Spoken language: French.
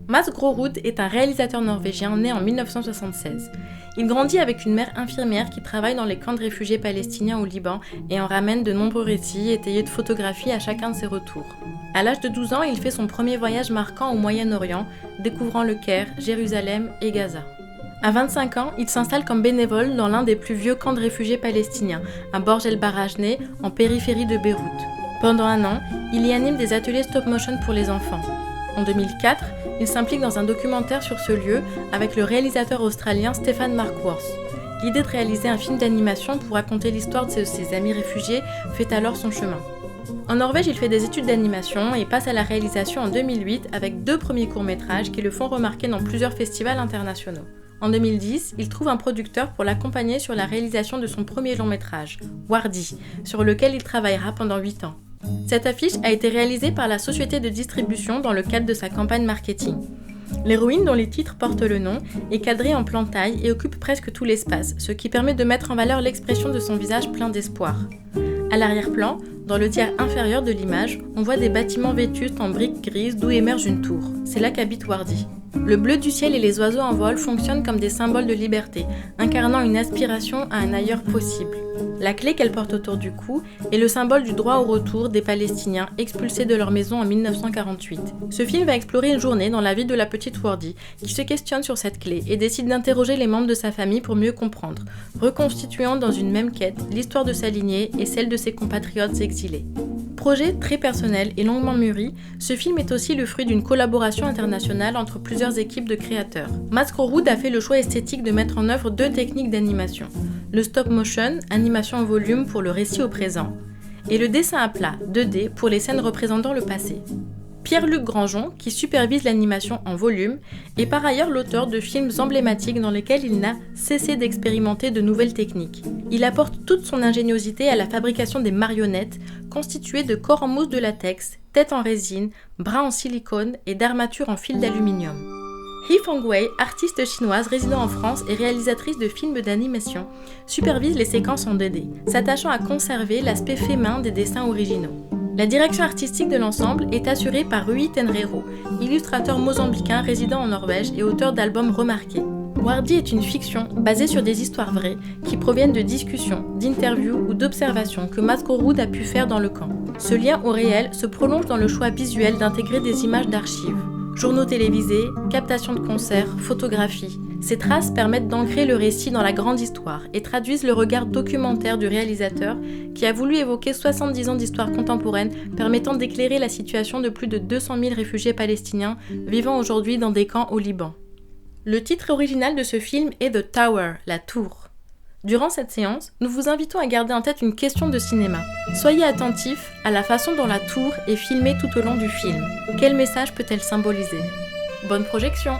Mats Grorudd est un réalisateur norvégien né en 1976. Il grandit avec une mère infirmière qui travaille dans les camps de réfugiés palestiniens au Liban et en ramène de nombreux récits étayés de photographies à chacun de ses retours. À l'âge de 12 ans, il fait son premier voyage marquant au Moyen-Orient, découvrant le Caire, Jérusalem et Gaza. À 25 ans, il s'installe comme bénévole dans l'un des plus vieux camps de réfugiés palestiniens, à Borj el-Barajneh, en périphérie de Beyrouth. Pendant un an, il y anime des ateliers stop-motion pour les enfants. En 2004, il s'implique dans un documentaire sur ce lieu avec le réalisateur australien Stephen Markworth. L'idée de réaliser un film d'animation pour raconter l'histoire de ses amis réfugiés fait alors son chemin. En Norvège, il fait des études d'animation et passe à la réalisation en 2008 avec 2 premiers courts-métrages qui le font remarquer dans plusieurs festivals internationaux. En 2010, il trouve un producteur pour l'accompagner sur la réalisation de son premier long-métrage, Wardi, sur lequel il travaillera pendant 8 ans. Cette affiche a été réalisée par la société de distribution dans le cadre de sa campagne marketing. L'héroïne, dont les titres portent le nom, est cadrée en plan taille et occupe presque tout l'espace, ce qui permet de mettre en valeur l'expression de son visage plein d'espoir. À l'arrière-plan, dans le tiers inférieur de l'image, on voit des bâtiments vétustes en briques grises d'où émerge une tour. C'est là qu'habite Wardi. Le bleu du ciel et les oiseaux en vol fonctionnent comme des symboles de liberté, incarnant une aspiration à un ailleurs possible. La clé qu'elle porte autour du cou est le symbole du droit au retour des Palestiniens expulsés de leur maison en 1948. Ce film va explorer une journée dans la vie de la petite Wardi, qui se questionne sur cette clé et décide d'interroger les membres de sa famille pour mieux comprendre, reconstituant dans une même quête l'histoire de sa lignée et celle de ses compatriotes exilés. Projet très personnel et longuement mûri, ce film est aussi le fruit d'une collaboration internationale entre plusieurs équipes de créateurs. Mats Grorudd a fait le choix esthétique de mettre en œuvre 2 techniques d'animation. Le stop motion, animation en volume pour le récit au présent, et le dessin à plat, 2D, pour les scènes représentant le passé. Pierre-Luc Grangeon, qui supervise l'animation en volume, est par ailleurs l'auteur de films emblématiques dans lesquels il n'a cessé d'expérimenter de nouvelles techniques. Il apporte toute son ingéniosité à la fabrication des marionnettes, constituées de corps en mousse de latex, têtes en résine, bras en silicone et d'armatures en fil d'aluminium. He Fengwei, artiste chinoise résidant en France et réalisatrice de films d'animation, supervise les séquences en 2D, s'attachant à conserver l'aspect fait main des dessins originaux. La direction artistique de l'ensemble est assurée par Rui Tenreiro, illustrateur mozambicain résidant en Norvège et auteur d'albums remarqués. Wardi est une fiction basée sur des histoires vraies qui proviennent de discussions, d'interviews ou d'observations que Mats Grorudd a pu faire dans le camp. Ce lien au réel se prolonge dans le choix visuel d'intégrer des images d'archives. Journaux télévisés, captations de concerts, photographies. Ces traces permettent d'ancrer le récit dans la grande histoire et traduisent le regard documentaire du réalisateur qui a voulu évoquer 70 ans d'histoire contemporaine permettant d'éclairer la situation de plus de 200 000 réfugiés palestiniens vivant aujourd'hui dans des camps au Liban. Le titre original de ce film est The Tower, la tour. Durant cette séance, nous vous invitons à garder en tête une question de cinéma. Soyez attentifs à la façon dont la tour est filmée tout au long du film. Quel message peut-elle symboliser ? Bonne projection !